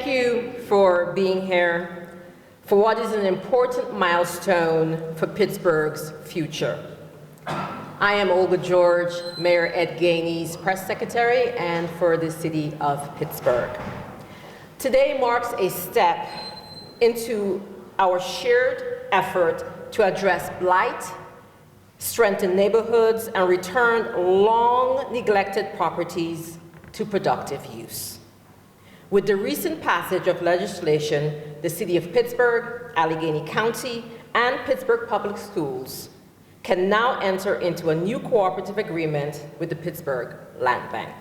Thank you for being here for what is an important milestone for Pittsburgh's future. I am Olga George, Mayor Ed Gainey's press secretary and for the city of Pittsburgh. Today marks a step into our shared effort to address blight, strengthen neighborhoods, and return long neglected properties to productive use. With the recent passage of legislation, the city of Pittsburgh, Allegheny County, and Pittsburgh Public Schools can now enter into a new cooperative agreement with the Pittsburgh Land Bank.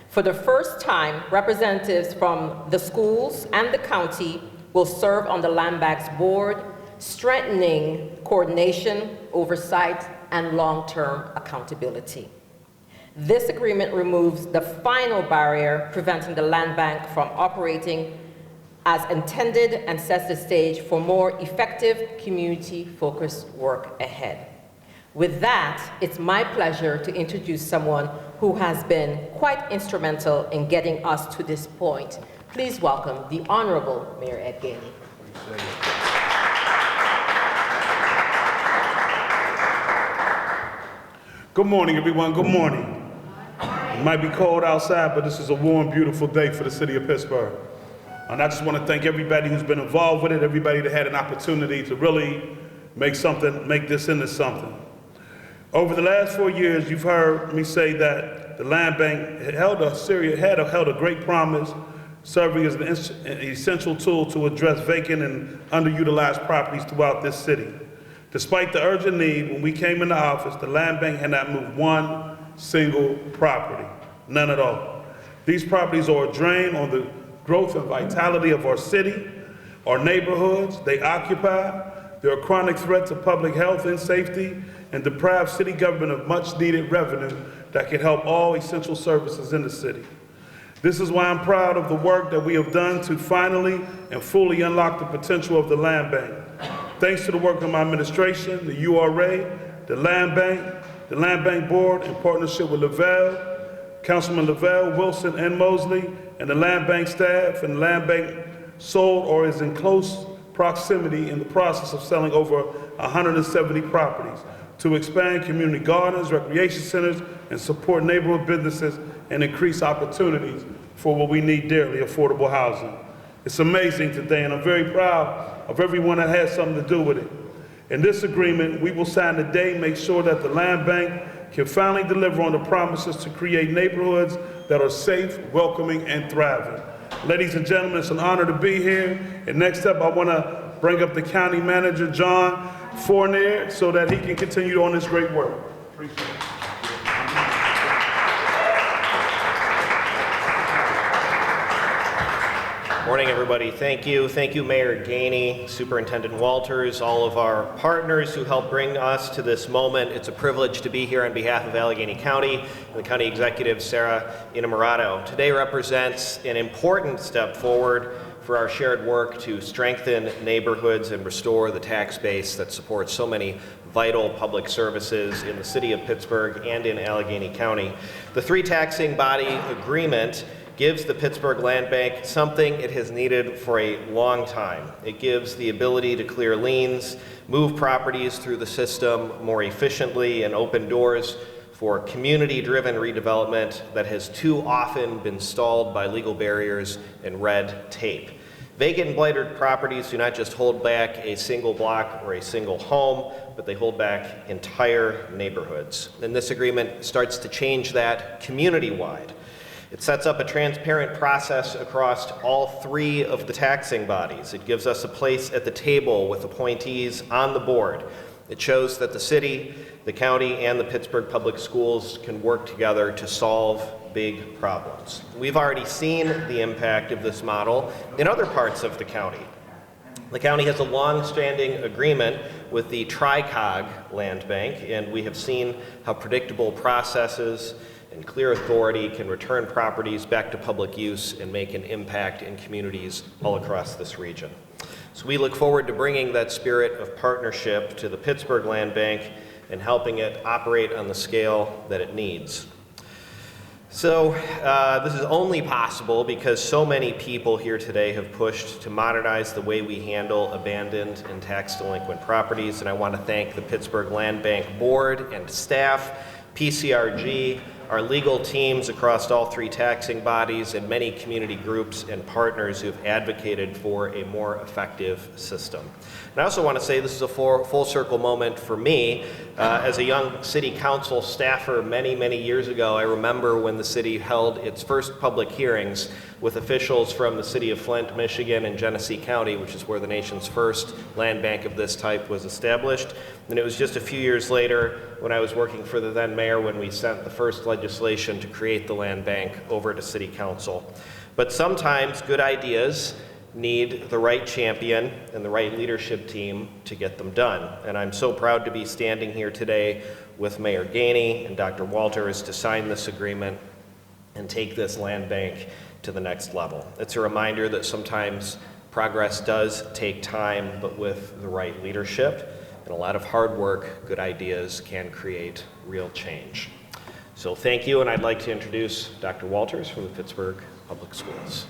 For the first time, representatives from the schools and the county will serve on the Land Bank's board, strengthening coordination, oversight, and long-term accountability. This agreement removes the final barrier preventing the Land Bank from operating as intended and sets the stage for more effective community-focused work ahead. With that, it's my pleasure to introduce someone who has been quite instrumental in getting us to this point. Please welcome the Honorable Mayor Ed Gainey. Good morning, everyone. Good morning. It might be cold outside, but this is a warm, beautiful day for the city of Pittsburgh. And I just want to thank everybody who's been involved with it, everybody that had an opportunity to really make this into something. Over the last 4 years, you've heard me say that the Land Bank had held a great promise, serving as an essential tool to address vacant and underutilized properties throughout this city. Despite the urgent need, when we came into office, the Land Bank had not moved one single property, none at all. These properties are a drain on the growth and vitality of our city, our neighborhoods they occupy. They're a chronic threat to public health and safety and deprive city government of much needed revenue that can help all essential services in the city. This is why I'm proud of the work that we have done to finally and fully unlock the potential of the Land Bank. Thanks to the work of my administration, the URA, the Land Bank Board, in partnership with Councilman Lavelle, Wilson, and Mosley, and the Land Bank staff, and the Land Bank sold or is in close proximity in the process of selling over 170 properties to expand community gardens, recreation centers, and support neighborhood businesses and increase opportunities for what we need dearly, affordable housing. It's amazing today, and I'm very proud of everyone that has something to do with it. In this agreement, we will sign today, make sure that the Land Bank can finally deliver on the promises to create neighborhoods that are safe, welcoming, and thriving. Ladies and gentlemen, it's an honor to be here. And next up, I want to bring up the county manager, John Fournier, so that he can continue on this great work. Appreciate it. Morning, everybody. Thank you. Thank you, Mayor Gainey, Superintendent Walters, all of our partners who helped bring us to this moment. It's a privilege to be here on behalf of Allegheny County and the County Executive, Sarah Innamorato. Today represents an important step forward for our shared work to strengthen neighborhoods and restore the tax base that supports so many vital public services in the city of Pittsburgh and in Allegheny County. The three taxing body agreement gives the Pittsburgh Land Bank something it has needed for a long time. It gives the ability to clear liens, move properties through the system more efficiently, and open doors for community-driven redevelopment that has too often been stalled by legal barriers and red tape. Vacant and blighted properties do not just hold back a single block or a single home, but they hold back entire neighborhoods. And this agreement starts to change that community-wide. It sets up a transparent process across all three of the taxing bodies. It gives us a place at the table with appointees on the board. It shows that the city, the county, and the Pittsburgh Public Schools can work together to solve big problems. We've already seen the impact of this model in other parts of the county. The county has a long-standing agreement with the Tri-Cog Land Bank, and we have seen how predictable processes and clear authority can return properties back to public use and make an impact in communities all across this region. So we look forward to bringing that spirit of partnership to the Pittsburgh Land Bank and helping it operate on the scale that it needs. So this is only possible because so many people here today have pushed to modernize the way we handle abandoned and tax delinquent properties, and I want to thank the Pittsburgh Land Bank Board and staff, PCRG, our legal teams across all three taxing bodies, and many community groups and partners who have advocated for a more effective system. And I also want to say this is a full circle moment for me. As a young city council staffer many years ago, I remember when the city held its first public hearings with officials from the city of Flint, Michigan, and Genesee County, which is where the nation's first land bank of this type was established. And it was just a few years later when I was working for the then mayor when we sent the first legislation to create the land bank over to city council. But sometimes good ideas need the right champion and the right leadership team to get them done. And I'm so proud to be standing here today with Mayor Gainey and Dr. Walters to sign this agreement and take this land bank to the next level. It's a reminder that sometimes progress does take time, but with the right leadership and a lot of hard work, good ideas can create real change. So thank you, and I'd like to introduce Dr. Walters from the Pittsburgh Public Schools.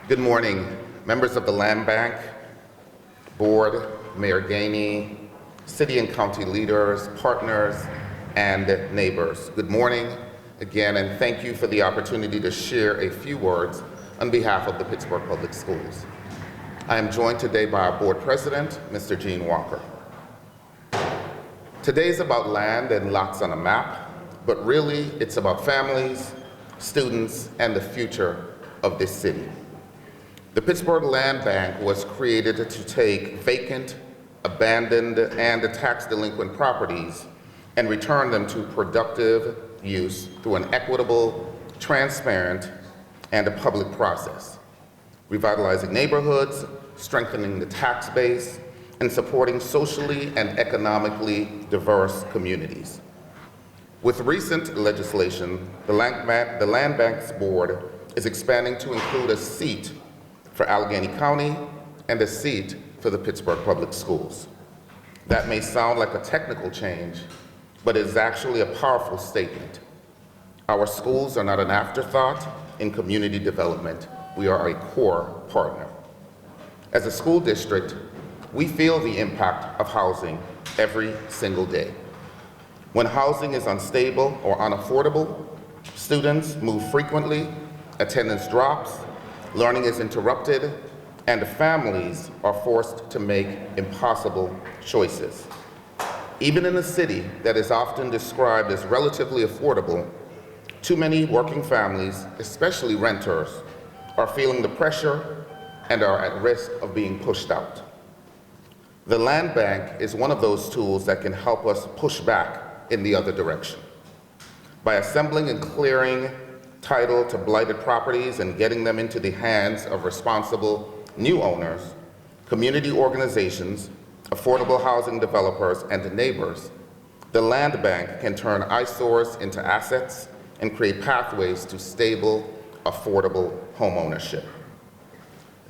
Good morning, members of the Land Bank, Board, Mayor Gainey, city and county leaders, partners, and neighbors. Good morning again, and thank you for the opportunity to share a few words on behalf of the Pittsburgh Public Schools. I am joined today by our board president, Mr. Gene Walker. Today is about land and lots on a map, but really it's about families, students, and the future of this city. The Pittsburgh Land Bank was created to take vacant, abandoned, and tax delinquent properties and return them to productive use through an equitable, transparent, and a public process, revitalizing neighborhoods, strengthening the tax base, and supporting socially and economically diverse communities. With recent legislation, the Land Bank's board is expanding to include a seat for Allegheny County and a seat for the Pittsburgh Public Schools. That may sound like a technical change, but it is actually a powerful statement. Our schools are not an afterthought in community development. We are a core partner. As a school district, we feel the impact of housing every single day. When housing is unstable or unaffordable, students move frequently, attendance drops, learning is interrupted, and families are forced to make impossible choices. Even in a city that is often described as relatively affordable, too many working families, especially renters, are feeling the pressure and are at risk of being pushed out. The Land Bank is one of those tools that can help us push back in the other direction. By assembling and clearing title to blighted properties and getting them into the hands of responsible new owners, community organizations, affordable housing developers, and neighbors, the Land Bank can turn eyesores into assets and create pathways to stable, affordable homeownership.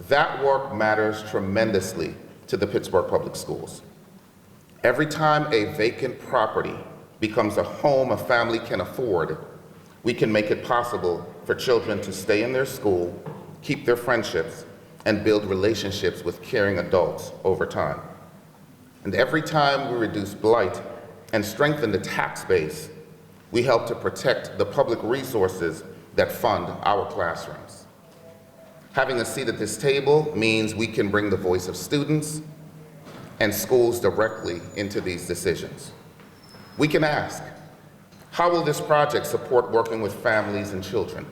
That work matters tremendously to the Pittsburgh Public Schools. Every time a vacant property becomes a home a family can afford, we can make it possible for children to stay in their school, keep their friendships, and build relationships with caring adults over time. And every time we reduce blight and strengthen the tax base, we help to protect the public resources that fund our classrooms. Having a seat at this table means we can bring the voice of students and schools directly into these decisions. We can ask, how will this project support working with families and children?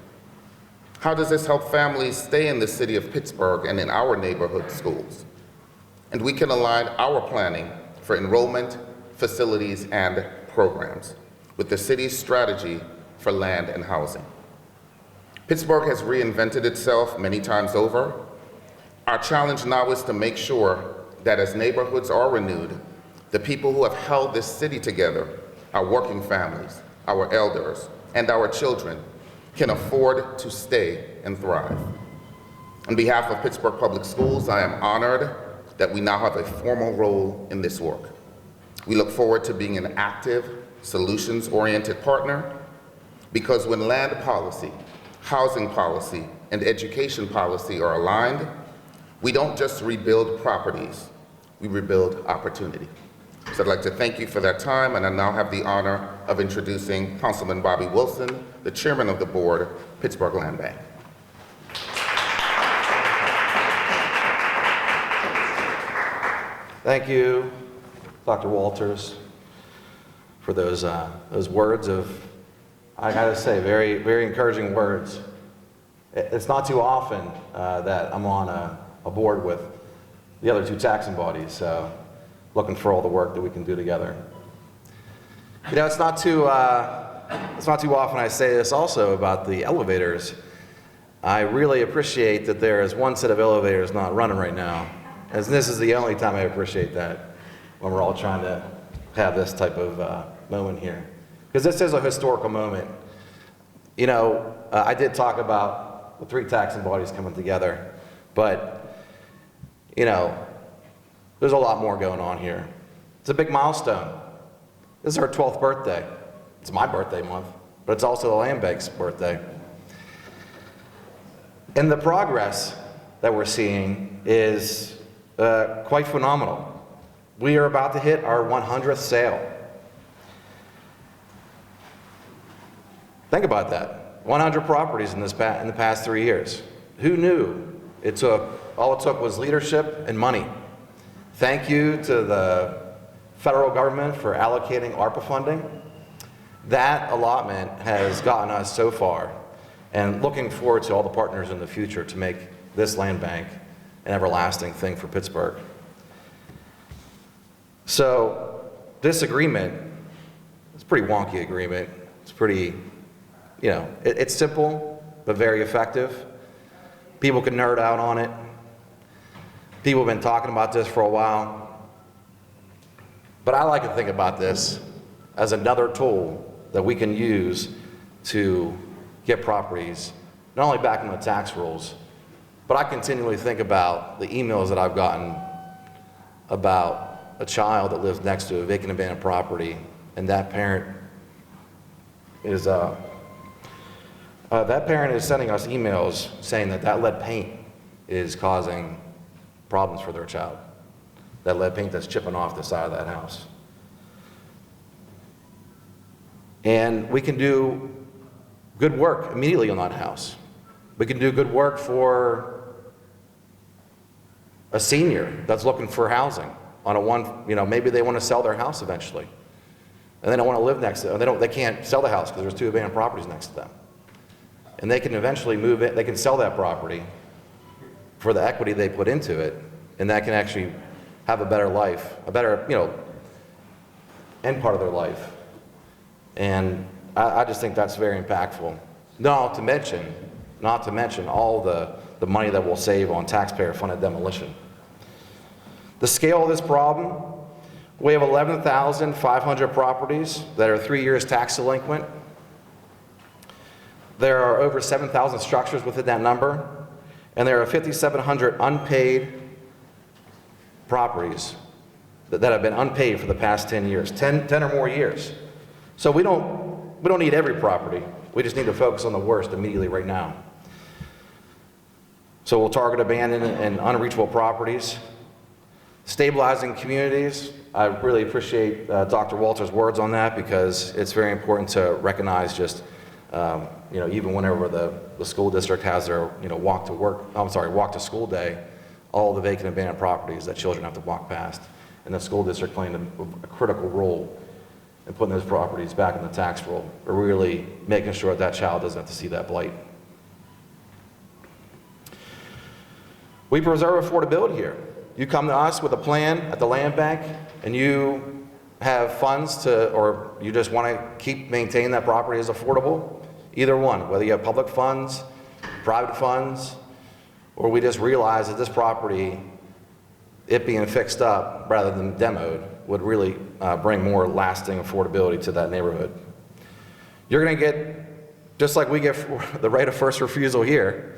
How does this help families stay in the city of Pittsburgh and in our neighborhood schools? And we can align our planning for enrollment, facilities, and programs with the city's strategy for land and housing. Pittsburgh has reinvented itself many times over. Our challenge now is to make sure that as neighborhoods are renewed, the people who have held this city together, our working families, our elders, and our children, can afford to stay and thrive. On behalf of Pittsburgh Public Schools, I am honored that we now have a formal role in this work. We look forward to being an active, solutions-oriented partner, because when land policy, housing policy, and education policy are aligned, we don't just rebuild properties, we rebuild opportunity. So I'd like to thank you for that time, and I now have the honor of introducing Councilman Bobby Wilson, the chairman of the board, Pittsburgh Land Bank. Thank you, Dr. Walters, for those words of, I gotta say, very, very encouraging words. It's not too often that I'm on a board with the other two taxing bodies, so looking for all the work that we can do together. You know, it's not too often I say this also about the elevators. I really appreciate that there is one set of elevators not running right now, as this is the only time I appreciate that, when we're all trying to have this type of moment here. Because this is a historical moment. You know, I did talk about the three taxing bodies coming together, but, you know, there's a lot more going on here. It's a big milestone. This is our 12th birthday. It's my birthday month, but it's also the Land Bank's birthday. And the progress that we're seeing is quite phenomenal. We are about to hit our 100th sale. Think about that. 100 properties in the past 3 years. Who knew? All it took was leadership and money. Thank you to the federal government for allocating ARPA funding. That allotment has gotten us so far, and looking forward to all the partners in the future to make this land bank an everlasting thing for Pittsburgh. So this agreement, it's a pretty wonky agreement. It's pretty, you know, it's simple, but very effective. People can nerd out on it. People have been talking about this for a while. But I like to think about this as another tool that we can use to get properties, not only back in the tax rolls, but I continually think about the emails that I've gotten about a child that lives next to a vacant abandoned property, and that parent is sending us emails saying that lead paint is causing problems for their child. That lead paint that's chipping off the side of that house. And we can do good work immediately on that house. We can do good work for a senior that's looking for housing on maybe they want to sell their house eventually. And they don't want to live next to it. They can't sell the house because there's two abandoned properties next to them. And they can eventually move it, they can sell that property for the equity they put into it, and that can actually have a better life, a better, end part of their life. And I just think that's very impactful. Not to mention all the money that we'll save on taxpayer-funded demolition. The scale of this problem, we have 11,500 properties that are 3 years tax delinquent. There are over 7,000 structures within that number, and there are 5,700 unpaid properties that have been unpaid for the past 10 years, 10 or more years. So we don't need every property. We just need to focus on the worst immediately right now. So we'll target abandoned and unreachable properties. Stabilizing communities. I really appreciate Dr. Walter's words on that, because it's very important to recognize just, even whenever the school district has their, walk to school day, all the vacant abandoned properties that children have to walk past. And the school district playing a critical role in putting those properties back in the tax roll, or really making sure that child doesn't have to see that blight. We preserve affordability here. You come to us with a plan at the land bank, and you have funds or you just want to maintain that property as affordable, either one, whether you have public funds, private funds, or we just realize that this property, it being fixed up rather than demoed, would really bring more lasting affordability to that neighborhood. You're going to get, just like we get the right of first refusal here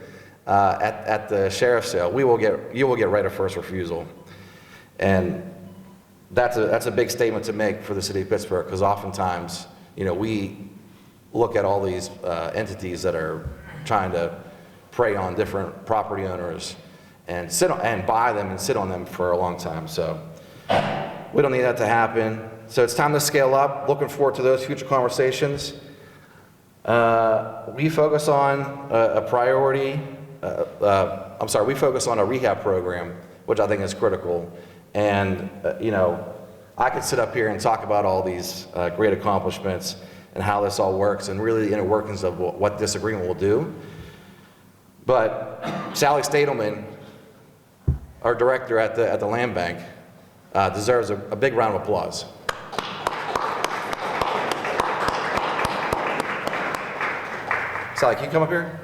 at the sheriff's sale, you will get right of first refusal. And that's a big statement to make for the city of Pittsburgh, because oftentimes, we look at all these entities that are trying to prey on different property owners and buy them and sit on them for a long time. So we don't need that to happen. So it's time to scale up. Looking forward to those future conversations. We focus on we focus on a rehab program, which I think is critical. And, I could sit up here and talk about all these great accomplishments and how this all works and really the inner workings of what this agreement will do. But Sally Stadelman, our director at the Land Bank, deserves a big round of applause. Sally, can you come up here?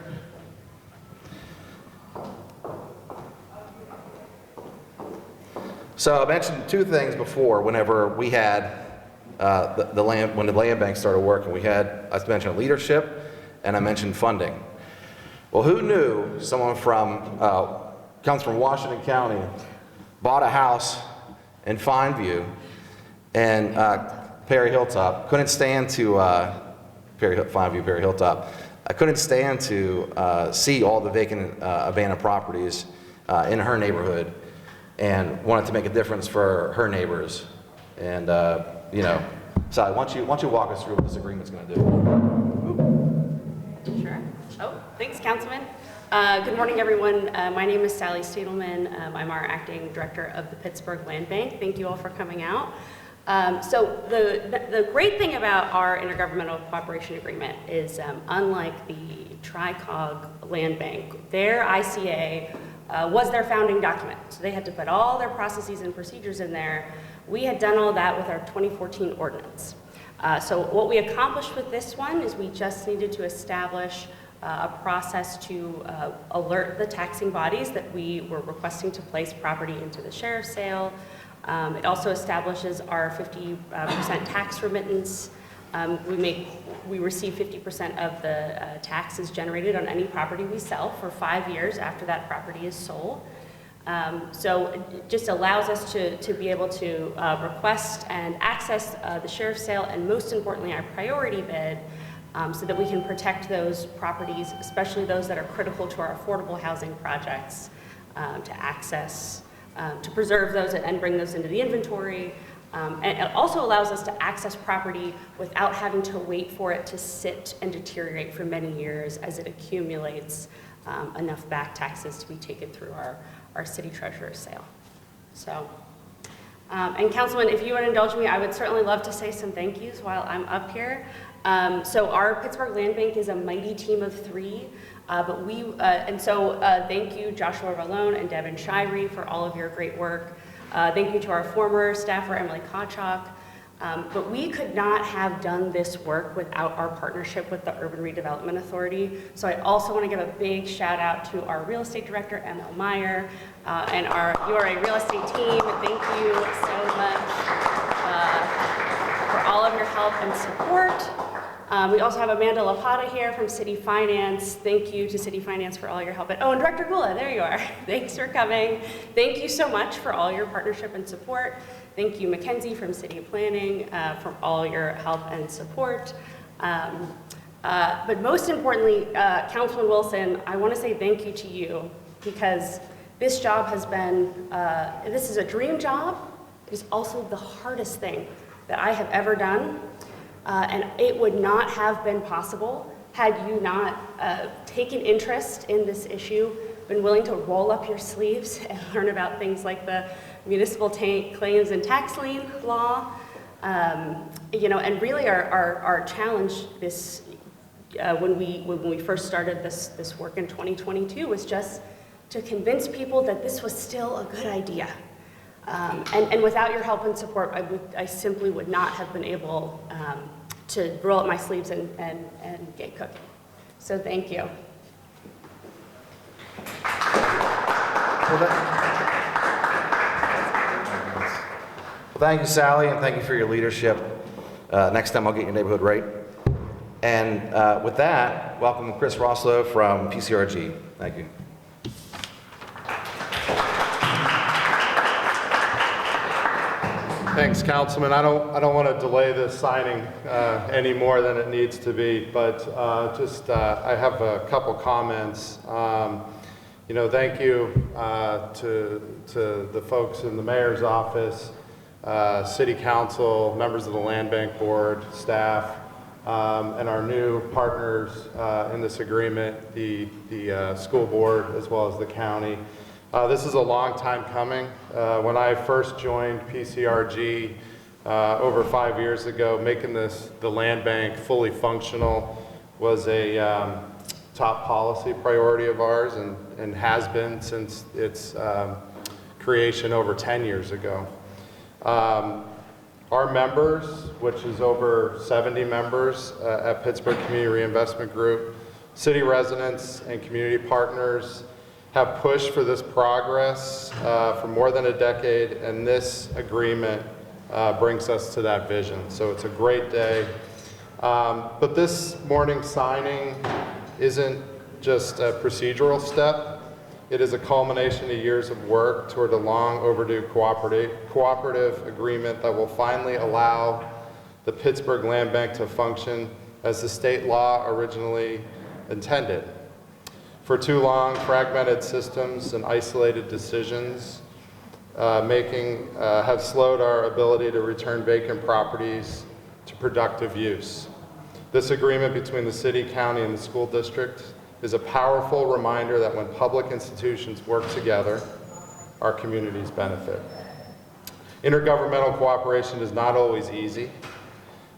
So I mentioned two things before. Whenever we had when the land bank started working, I mentioned leadership and I mentioned funding. Well, who knew someone comes from Washington County, bought a house in Fineview and Perry Hilltop, couldn't stand to Fineview, Perry Hilltop. I couldn't stand to see all the vacant, abandoned properties in her neighborhood, and wanted to make a difference for her neighbors. And Sally, why don't you walk us through what this agreement's going to do? Sure. Oh, thanks, Councilman. Good morning, everyone. My name is Sally Stadelman. I'm our acting director of the Pittsburgh Land Bank. Thank you all for coming out. So the great thing about our intergovernmental cooperation agreement is, unlike the Tri-Cog Land Bank, their ICA was their founding document. So they had to put all their processes and procedures in there. We had done all that with our 2014 ordinance. So what we accomplished with this one is we just needed to establish a process to alert the taxing bodies that we were requesting to place property into the sheriff's sale. It also establishes our 50% tax remittance. We receive 50% of the taxes generated on any property we sell for 5 years after that property is sold. So it just allows us to be able to request and access the sheriff's sale, and most importantly, our priority bid, so that we can protect those properties, especially those that are critical to our affordable housing projects, to access, to preserve those and bring those into the inventory. And it also allows us to access property without having to wait for it to sit and deteriorate for many years as it accumulates enough back taxes to be taken through our city treasurer's sale. So, and Councilman, if you would indulge me, I would certainly love to say some thank yous while I'm up here. So our Pittsburgh Land Bank is a mighty team of 3. Thank you, Joshua Valone and Devin Shirey, for all of your great work. Thank you to our former staffer, Emily Kochok. But we could not have done this work without our partnership with the Urban Redevelopment Authority. So I also want to give a big shout out to our real estate director, M.L. Meyer, and you are a real estate team. Thank you so much for all of your help and support. We also have Amanda Lapata here from City Finance. Thank you to City Finance for all your help. And Director Gula, there you are. Thanks for coming. Thank you so much for all your partnership and support. Thank you, Mackenzie from City Planning, for all your help and support. But most importantly, Councilman Wilson, I want to say thank you to you, because this job has been, this is a dream job. It is also the hardest thing that I have ever done. And it would not have been possible had you not taken interest in this issue, been willing to roll up your sleeves and learn about things like the municipal claims and tax lien law, and really our challenge this when we first started this work in 2022 was just to convince people that this was still a good idea. And without your help and support, I simply would not have been able to roll up my sleeves and get cooking. So thank you. Well, thank you, Sally, and thank you for your leadership. Next time I'll get your neighborhood right. And with that, welcome Chris Rosslow from PCRG. Thank you. Thanks, Councilman. I don't want to delay this signing any more than it needs to be, but I have a couple comments. Thank you to the folks in the mayor's office, city council, members of the Land Bank board, staff, and our new partners in this agreement, the school board as well as the county. This is a long time coming. When I first joined PCRG over 5 years ago, making the land bank fully functional was a top policy priority of ours and has been since its creation over 10 years ago. Our members, which is over 70 members at Pittsburgh Community Reinvestment Group, city residents and community partners have pushed for this progress for more than a decade, and this agreement brings us to that vision. So it's a great day. But this morning's signing isn't just a procedural step. It is a culmination of years of work toward a long overdue cooperative agreement that will finally allow the Pittsburgh Land Bank to function as the state law originally intended. For too long, fragmented systems and isolated decisions have slowed our ability to return vacant properties to productive use. This agreement between the city, county, and the school district is a powerful reminder that when public institutions work together, our communities benefit. Intergovernmental cooperation is not always easy,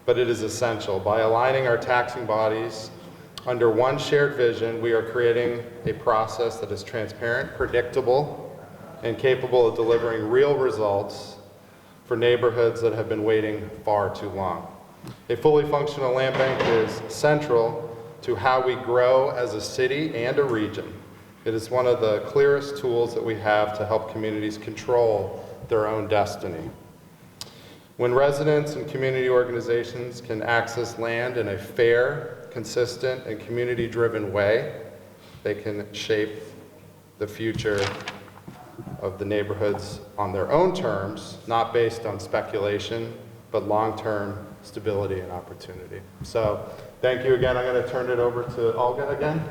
but it is essential. By aligning our taxing bodies under one shared vision, we are creating a process that is transparent, predictable, and capable of delivering real results for neighborhoods that have been waiting far too long. A fully functional land bank is central to how we grow as a city and a region. It is one of the clearest tools that we have to help communities control their own destiny. When residents and community organizations can access land in a fair, consistent, and community-driven way, they can shape the future of the neighborhoods on their own terms, not based on speculation, but long-term stability and opportunity. So, thank you again. I'm going to turn it over to Olga again.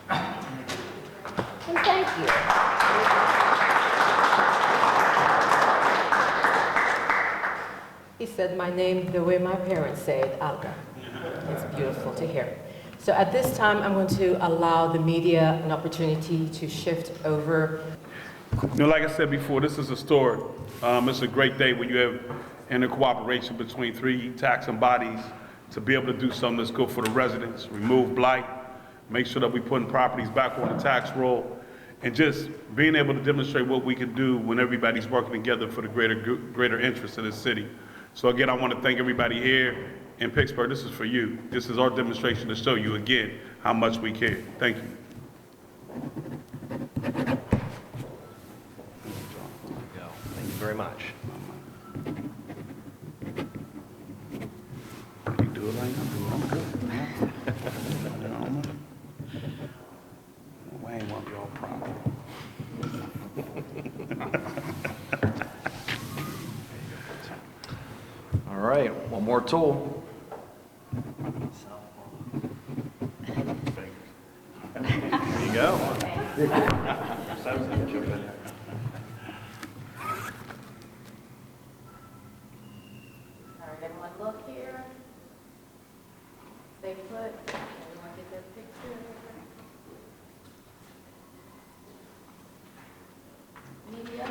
And thank you. He said my name the way my parents say it, Olga. It's beautiful to hear. So at this time, I'm going to allow the media an opportunity to shift over. Like I said before, this is a story. It's a great day when you have inter-cooperation between three taxing bodies to be able to do something that's good for the residents, remove blight, make sure that we're putting properties back on the tax roll, and just being able to demonstrate what we can do when everybody's working together for the greater interest of the city. So again, I want to thank everybody here in Pittsburgh. This is for you. This is our demonstration to show you again how much we care. Thank you. Thank you very much. You do it like I'm good. I ain't want y'all proud. All right, one more tool. There you go. All right, everyone look here. Stay put. Everyone get their picture. Media.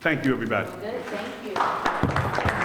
Thank you, everybody. Good, thank you.